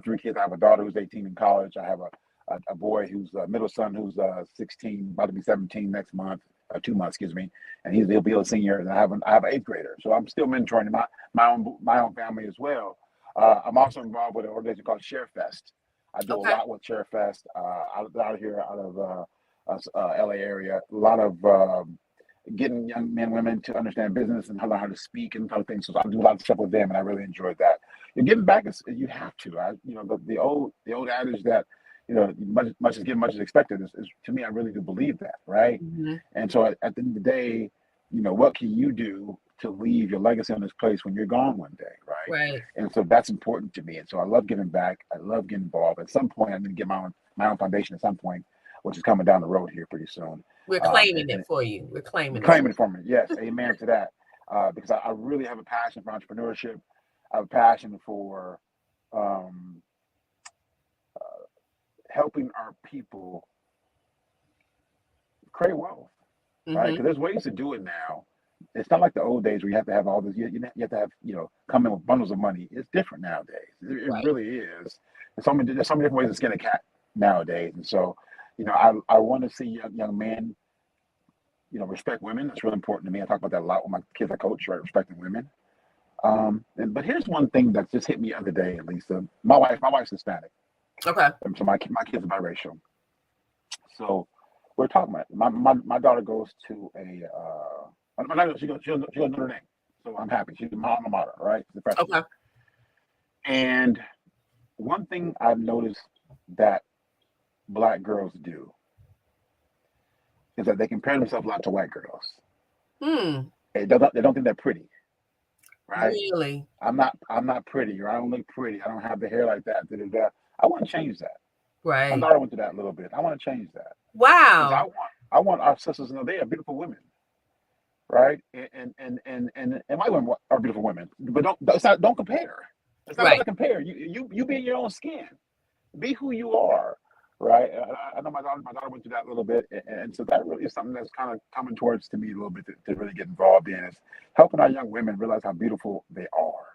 3 kids. I have a daughter who's 18 in college. I have a boy who's a middle son who's 16, about to be 17 next month, 2 months, excuse me, and he'll be a senior. And I have an 8th grader. So I'm still mentoring my own family as well. I'm also involved with an organization called ShareFest. I do a lot with ShareFest out here, out of LA area. A lot of getting young men and women to understand business and how to speak and other things. So I do a lot of stuff with them, and I really enjoyed that. You're giving back, you have to. The old adage that much is given, much is expected is to me, I really do believe that, right? Mm-hmm. And so at the end of the day, what can you do to leave your legacy on this place when you're gone one day, right? Right. And so that's important to me. And so I love giving back. I love getting involved. At some point, I'm going to get my own foundation. At some point, which is coming down the road here pretty soon. We're claiming it for you. We're claiming it for me. Yes, amen to that. Because I really have a passion for entrepreneurship. I have a passion for helping our people create wealth, right? Because there's ways to do it now. It's not like the old days where you have to have all this. You have to have come in with bundles of money. It's different nowadays. It really is. There's so many different ways to skin a cat nowadays. And so, I want to see young men, respect women. That's really important to me. I talk about that a lot with my kids I coach, right? Respecting women. But here's one thing that just hit me the other day, Lisa. My wife's Hispanic. Okay. So my kids are biracial. So we're talking about my daughter goes to she goes to Notre Dame. So I'm happy. She's my alma mater, right? The freshman. Okay. And one thing I've noticed that Black girls do is that they compare themselves a lot to white girls. They don't think they're pretty, right? Really? I'm not pretty, or I don't look pretty. I don't have the hair like that. I want to change that. Right. My daughter went through that a little bit. I want to change that. Wow. I want our sisters to know they are beautiful women, right? And white women are beautiful women, but don't compare. It's not about to compare. You be in your own skin. Be who you are, right? I know my daughter went through that a little bit, and so that really is something that's kind of coming towards to me a little bit to really get involved in, is helping our young women realize how beautiful they are.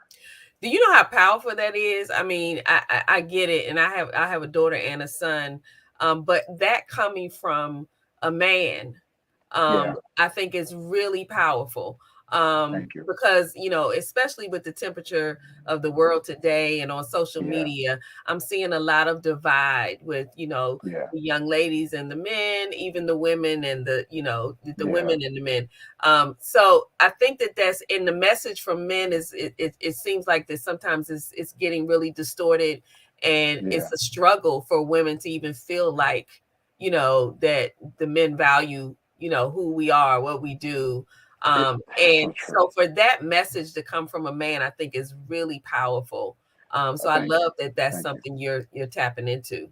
Do you know how powerful that is? I mean, I get it, and I have a daughter and a son, but that coming from a man, I think is really powerful. Thank you. Because, especially with the temperature of the world today and on social Yeah. media, I'm seeing a lot of divide with, Yeah. the young ladies and the men, even the women and the Yeah. women and the men. So I think that's in the message from men is it seems like that sometimes it's getting really distorted, and Yeah. it's a struggle for women to even feel like, that the men value, who we are, what we do. So And true. so for that message to come from a man, I think is really powerful. So I Thank you. love that that's Thank you. something you're tapping into.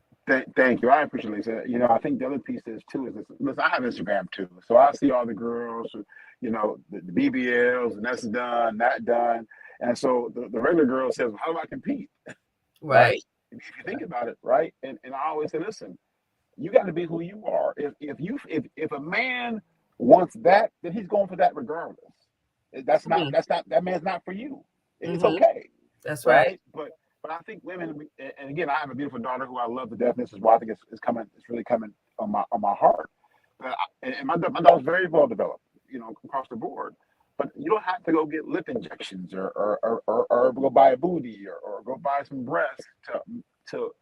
Thank you. I appreciate it, Lisa. I think the other piece is too is this. Listen, I have Instagram too, so I see all the girls, the BBLs, and that's done, that done, and so the regular girl says, well, "How do I compete?" Right? Right. If you think about it, right? And I always say, listen, you got to be who you are. If a man wants that, then he's going for that regardless. That man's not for you. It's Mm-hmm. okay, That's right. right? But I think women, and again, I have a beautiful daughter who I love to death. This is why I think it's coming. It's really coming on my heart. And my daughter's very well developed, across the board. But you don't have to go get lip injections or go buy a booty or go buy some breasts to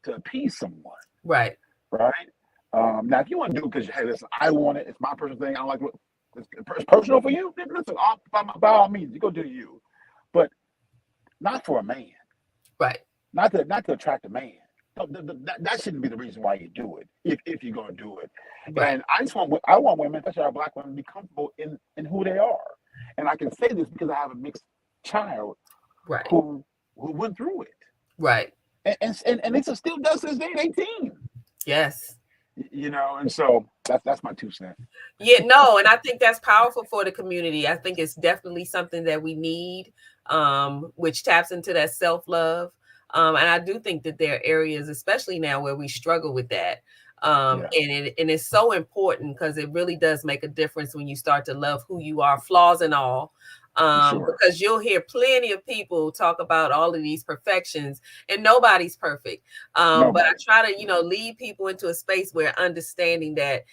to appease someone, Right. right? Now, if you want to do it because hey, listen, I want it. It's my personal thing. I don't like what it's personal for you. Then listen, by all means, you go do you, but not for a man. Right. Not to attract a man. That shouldn't be the reason why you do it. If you're going to do it, Right. and I want women, especially our black women, to be comfortable in who they are. And I can say this because I have a mixed child, Right. who went through it, Right. And it still does this day at 18. Yes. And so that's my 2 cents. Yeah, no, and I think that's powerful for the community. I think it's definitely something that we need, which taps into that self-love. And I do think that there are areas, especially now, where we struggle with that. Yeah. And it's so important because it really does make a difference when you start to love who you are, flaws and all. Sure. Because you'll hear plenty of people talk about all of these perfections, and nobody's perfect. But I try to, lead people into a space where understanding that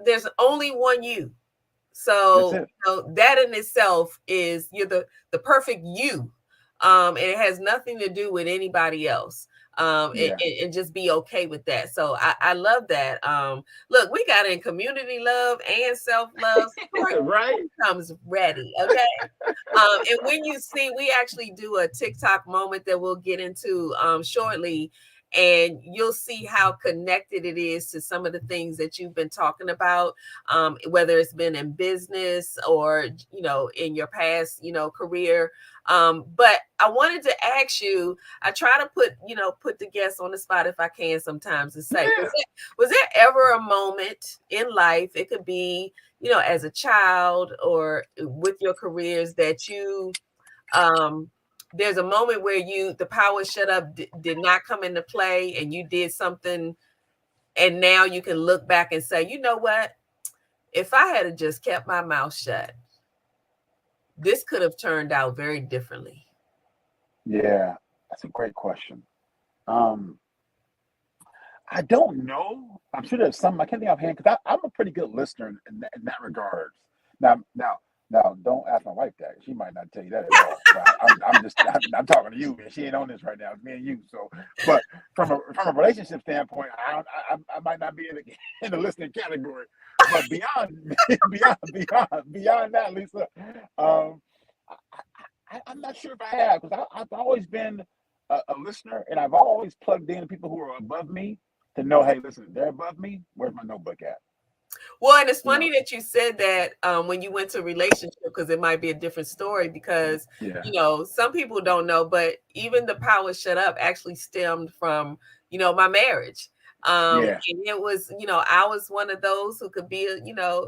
there's only one you. So that in itself is you're the perfect you. And it has nothing to do with anybody else. And just be okay with that. So I love that. Look, we got in community love and self-love. Right. Comes ready. Okay. And when you see, we actually do a TikTok moment that we'll get into shortly. And you'll see how connected it is to some of the things that you've been talking about, whether it's been in business or, in your past, career. But I wanted to ask you, I try to put the guests on the spot if I can sometimes to say, was there ever a moment in life, it could be, as a child or with your careers that you, there's a moment where the power shut up did not come into play and you did something, and now you can look back and say, you know what, if I had just kept my mouth shut, this could have turned out very differently. Yeah, that's a great question. I don't know. I'm sure there's some. I can't think offhand because I'm a pretty good listener in that regards. Now, don't ask my wife that. She might not tell you that at all. But I'm talking to you, and she ain't on this right now. It's me and you. So, but from a relationship standpoint, I might not be in the listening category. But beyond that, Lisa, I'm not sure if I have because I've always been a listener, and I've always plugged in people who are above me to know, hey, listen, they're above me. Where's my notebook at? Well, and it's funny that you said that when you went to a relationship, because it might be a different story because, some people don't know, but even the power shut up actually stemmed from, my marriage. And it was, I was one of those who could be,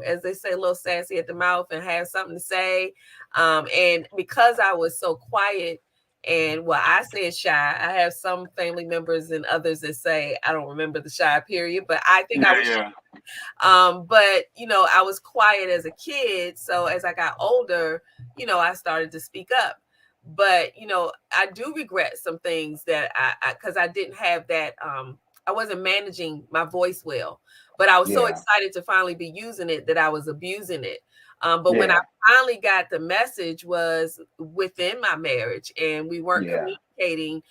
as they say, a little sassy at the mouth and have something to say. And because I was so quiet, and I said shy. I have some family members and others that say I don't remember the shy period, but I think I was shy. But I was quiet as a kid. So as I got older, I started to speak up. But I do regret some things that because I didn't have that. I wasn't managing my voice well. but I was so excited to finally be using it that I was abusing it. But when I finally got the message was within my marriage and we weren't communicating,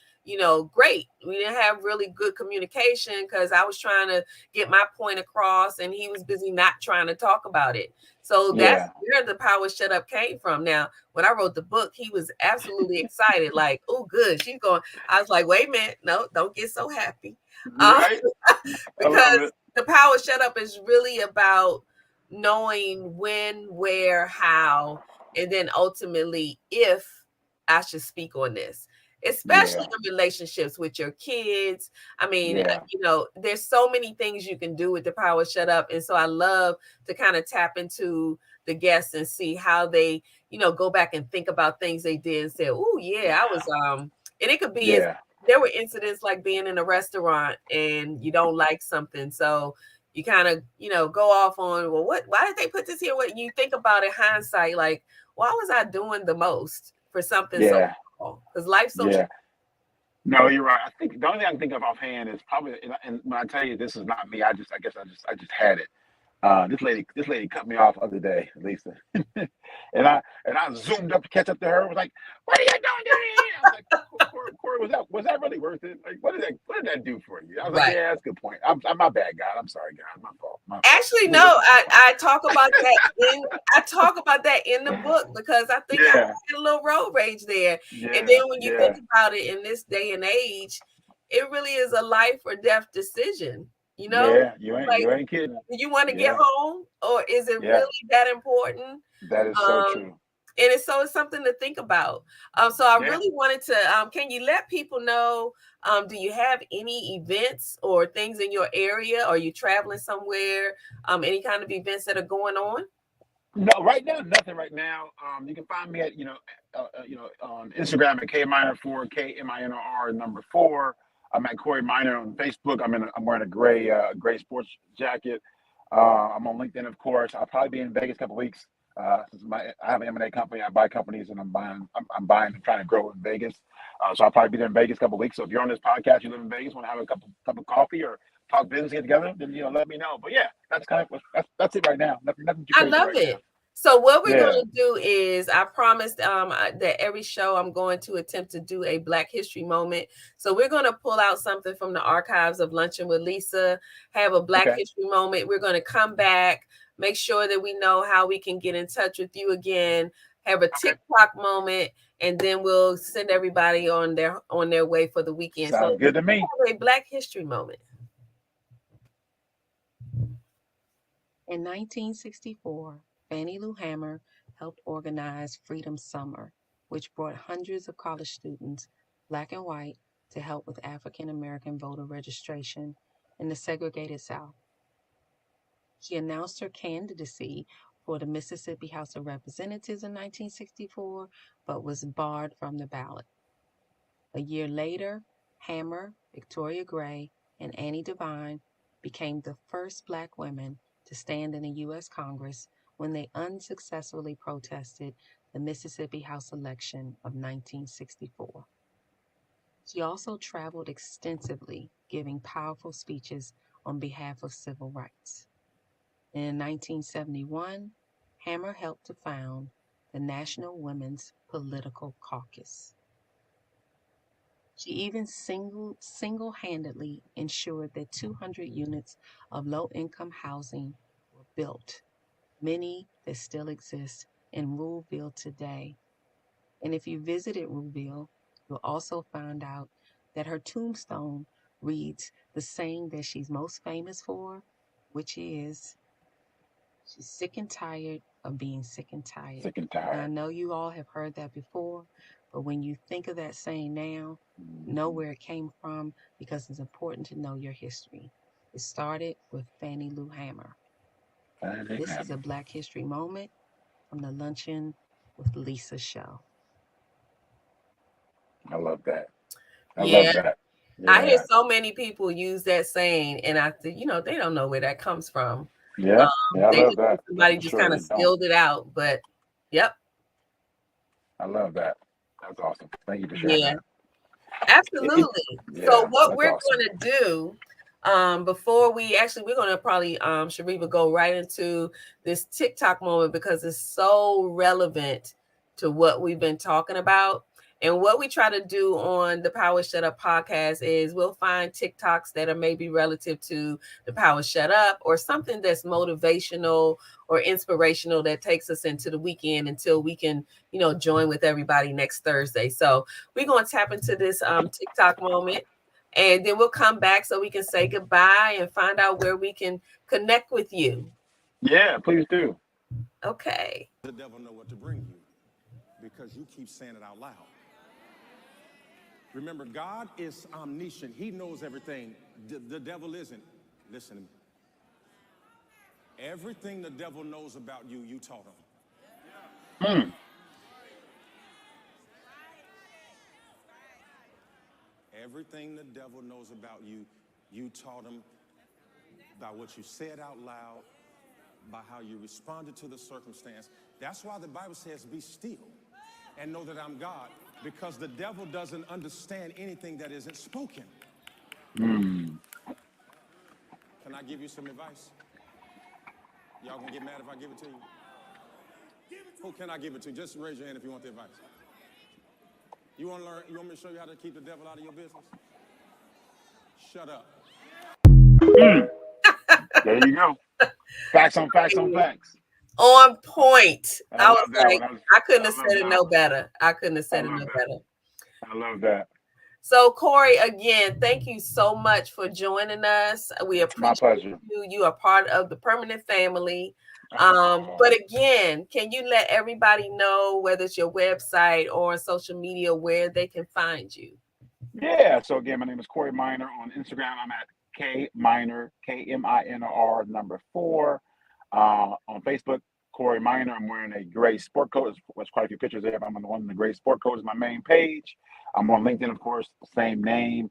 great. We didn't have really good communication because I was trying to get my point across and he was busy not trying to talk about it. So that's where the power shut up came from. Now, when I wrote the book, he was absolutely excited, like, oh, good. She's going. I was like, wait a minute. No, don't get so happy. Because the power shut up is really about knowing when, where, how, and then ultimately if I should speak on this, especially in relationships with your kids. I mean, there's so many things you can do with the power shut up. And so I love to kind of tap into the guests and see how they, go back and think about things they did and say, oh yeah, I was, and it could be, there were incidents like being in a restaurant and you don't like something. So you kind of, go off on, well, why did they put this here? What you think about it, hindsight, like, why was I doing the most for something so small? Because life's so short. No, you're right. I think the only thing I can think of offhand is probably, and when I tell you this is not me, I guess I just had it. This lady cut me off the other day, Lisa, and I zoomed up to catch up to her. I was like, "What are you doing?" I was like, "Corey, was that really worth it? Like, what did that do for you?" I was like, "Yeah, that's a good point. I'm my bad, God. I'm sorry, God. My fault." Actually, no, I talk about that in the book because I think I had a little road rage there. And then when you think about it in this day and age, it really is a life or death decision. You ain't kidding. Do you want to get home, or is it really that important? That is so true. And it's something to think about. So I really wanted to. Can you let people know? Do you have any events or things in your area? Are you traveling somewhere? Any kind of events that are going on? No, right now, nothing. Right now, you can find me at on Instagram at KMinor4, KMINOR4. I'm at Corey Minor on Facebook. I'm wearing a gray sports jacket. I'm on LinkedIn, of course. I'll probably be in Vegas a couple weeks. Since I have an M&A company, I buy companies, and I'm buying and trying to grow in Vegas. So I'll probably be there in Vegas a couple weeks. So if you're on this podcast, you live in Vegas, want to have a cup of coffee or talk business, get together, then let me know. But yeah, that's kind of that's it right now. Nothing too crazy. I love it. Now. So what we're going to do is, I promised that every show I'm going to attempt to do a Black History moment. So we're going to pull out something from the archives of Luncheon with Lisa, have a Black History moment. We're going to come back, make sure that we know how we can get in touch with you again, have a TikTok moment, and then we'll send everybody on their way for the weekend. Sounds good to me. Have a Black History moment. In 1964, Fannie Lou Hamer helped organize Freedom Summer, which brought hundreds of college students, Black and white, to help with African American voter registration in the segregated South. She announced her candidacy for the Mississippi House of Representatives in 1964, but was barred from the ballot. A year later, Hamer, Victoria Gray, and Annie Devine became the first Black women to stand in the U.S. Congress when they unsuccessfully protested the Mississippi House election of 1964. She also traveled extensively, giving powerful speeches on behalf of civil rights. And in 1971, Hamer helped to found the National Women's Political Caucus. She even single-handedly ensured that 200 units of low-income housing were built, many that still exist in Ruleville today. And if you visited Ruleville, you'll also find out that her tombstone reads the saying that she's most famous for, which is, she's sick and tired of being sick and tired. Sick and tired. And I know you all have heard that before, but when you think of that saying now, know where it came from, because it's important to know your history. It started with Fannie Lou Hamer. This is a Black History moment from the Luncheon with Lisa show. I love that. I love that. Yeah. I hear so many people use that saying, and I think, they don't know where that comes from. Yeah, I love that. Somebody just kind of spilled it out, but yep. I love that. That's awesome. Thank you for sharing that. Absolutely. So what we're going to do, Before we're going to probably, Sharifa, go right into this TikTok moment because it's so relevant to what we've been talking about. And what we try to do on the Power Shut Up podcast is we'll find TikToks that are maybe relative to the Power Shut Up or something that's motivational or inspirational that takes us into the weekend until we can, join with everybody next Thursday. So we're going to tap into this TikTok moment. And then we'll come back so we can say goodbye and find out where we can connect with you. Yeah, please do. Okay. The devil know what to bring you because you keep saying it out loud. Remember, God is omniscient. He knows everything. The devil isn't. Listen to me. Everything the devil knows about you, you taught him. Everything the devil knows about you, you taught him by what you said out loud, by how you responded to the circumstance. That's why the Bible says, be still and know that I'm God, because the devil doesn't understand anything that isn't spoken. Can I give you some advice? Y'all gonna get mad if I give it to you? Who can I give it to? Just raise your hand if you want the advice. You want to learn? You want me to show you how to keep the devil out of your business? Shut up. There you go. Facts on facts on facts. On point. I was that like, one. I couldn't have said it no better. I couldn't have said it no better. I love that. So, Corey, again, thank you so much for joining us. We appreciate My pleasure. you. You are part of the permanent family. But again, can you let everybody know, whether it's your website or social media, where they can find you? Yeah. So again, my name is Corey Minor. On Instagram, I'm at KMinor, KMINR 4. On Facebook, Corey Minor. I'm wearing a gray sport coat. There's quite a few pictures there. I'm on the one in the gray sport coat is my main page. I'm on LinkedIn, of course, same name.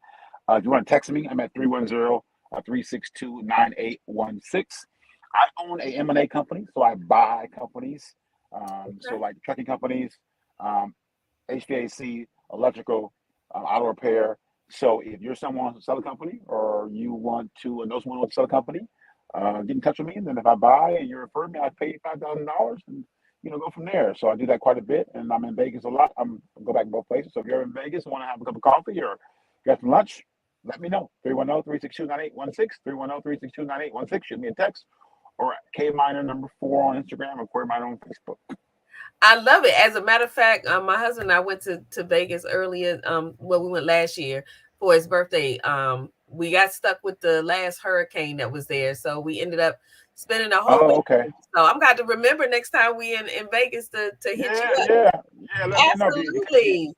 If you want to text me, I'm at 310-362-9816. I own a M&A company, so I buy companies. So like trucking companies, HVAC, electrical, auto repair. So if you're someone who wants to sell a company or you want to know someone who wants to sell a company, get in touch with me. And then if I buy and you refer me, I pay $5,000 and go from there. So I do that quite a bit. And I'm in Vegas a lot. I go back both places. So if you're in Vegas and want to have a cup of coffee or get some lunch, let me know. 310-362-9816, 310-362-9816. Shoot me a text. Or KMinor 4 on Instagram or Corey Minor on Facebook. I love it. As a matter of fact, my husband and I went to Vegas earlier. We went last year for his birthday. We got stuck with the last hurricane that was there, so we ended up spending a whole week. Okay. So I'm going to remember next time we in Vegas to hit you up. Yeah. Absolutely.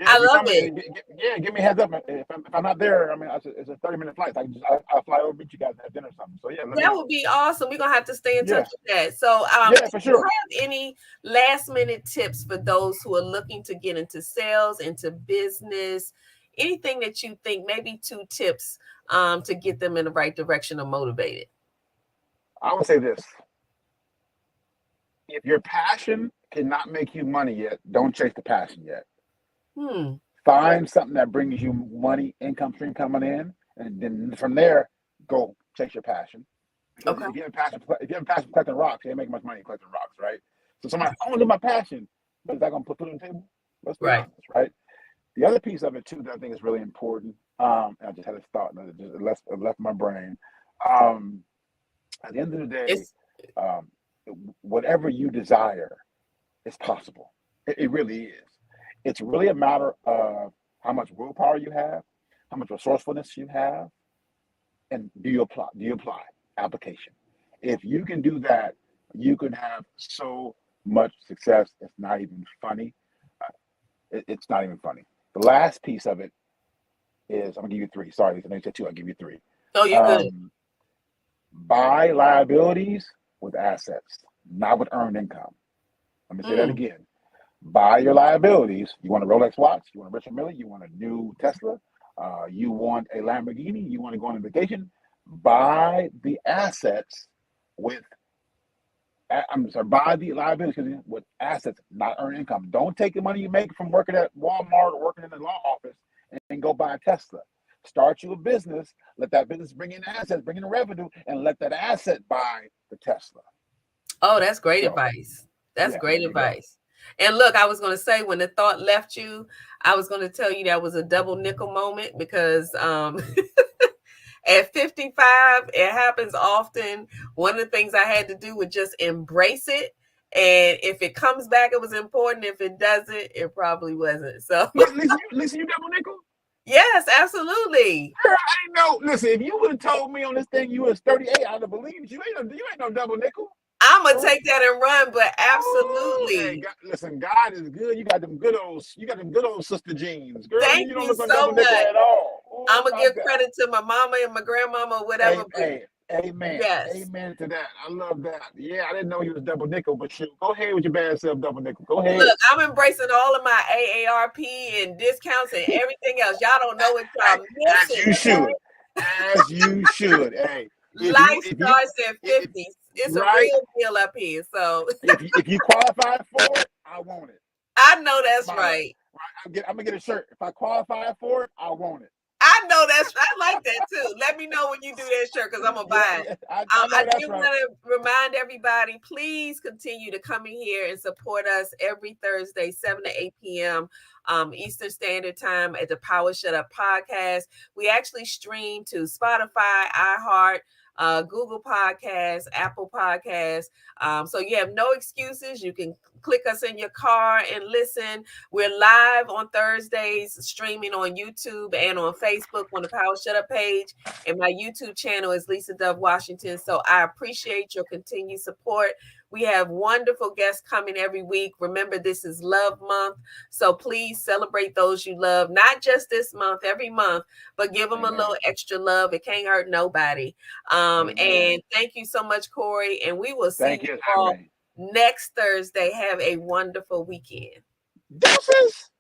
I love it. Give me a heads up. If I'm not there, I mean, it's a 30-minute flight. I'll fly over, meet you guys, have dinner or something. So yeah, that would be awesome. We're gonna have to stay in touch with that. So, for sure. Do you have any last-minute tips for those who are looking to get into sales, into business? Anything that you think, maybe 2 tips to get them in the right direction or motivated? I would say this: if your passion cannot make you money yet, don't chase the passion yet. Find something that brings you money, income stream coming in, and then from there, go chase your passion. Because if you have a passion for collecting rocks, you ain't making much money collecting rocks, right? So somebody, I want to do my passion, but is that going to put food on the table? Let's be honest, right? The other piece of it too that I think is really important. I just had a thought and it left my brain. At the end of the day, whatever you desire is possible. It really is. It's really a matter of how much willpower you have, how much resourcefulness you have, and do you apply? Application. If you can do that, you can have so much success. It's not even funny. It's not even funny. The last piece of it is, I'm gonna give you 3. Sorry, I said 2. I'll give you 3. Oh, you're good. Buy liabilities with assets, not with earned income. Let me say that again. Buy your liabilities. You want a Rolex watch? You want a Richard Mille? You want a new Tesla? You want a Lamborghini? You want to go on a vacation? Buy the assets with. Buy the liabilities with assets, not earned income. Don't take the money you make from working at Walmart or working in the law office and go buy a Tesla. Start you a business. Let that business bring in assets, bring in revenue, and let that asset buy the Tesla. Oh, that's great advice. That's great advice. And look, I was going to say, when the thought left you, I was going to tell you that was a double nickel moment, because at 55, it happens often. One of the things I had to do was just embrace it. And if it comes back, it was important. If it doesn't, it probably wasn't. So, Lisa, you double nickel? Yes, absolutely. Girl, I didn't know. Listen, if you would have told me on this thing you was 38, I'd have believed you. You ain't no double nickel. I'm gonna take that and run, but absolutely. Hey, God, listen, God is good. You got them good old sister jeans. Girl, Thank you don't you look like so double nickel much. at all. Oh, I'm gonna give credit to my mama and my grandmama, whatever. Amen. Yes. Amen to that. I love that. Yeah, I didn't know you was double nickel, but shoot, go ahead with your bad self, double nickel. Go ahead. Look, I'm embracing all of my AARP and discounts and everything else. Y'all don't know what y'all missing. As you should. As you should. Hey. Life starts at 50. It's a real deal up here. So if you qualify for it, I want it. I know that's right. I'm gonna get a shirt. If I qualify for it, I want it. I know that's. I like that too. Let me know when you do that shirt, because I'm gonna buy it. I do want to remind everybody, please continue to come in here and support us every Thursday, 7 to 8 p.m. Eastern Standard Time at the Power Shut Up podcast. We actually stream to Spotify, iHeart, Google Podcasts, Apple Podcasts. So you have no excuses. You can click us in your car and listen. We're live on Thursdays, streaming on YouTube and on Facebook on the Power Shut Up page. And my YouTube channel is Lisa Dove Washington. So I appreciate your continued support. We have wonderful guests coming every week. Remember, this is Love Month. So please celebrate those you love, not just this month, every month, but give them a little extra love. It can't hurt nobody. And thank you so much, Corey. And we will see you all next Thursday. Have a wonderful weekend. Deuces.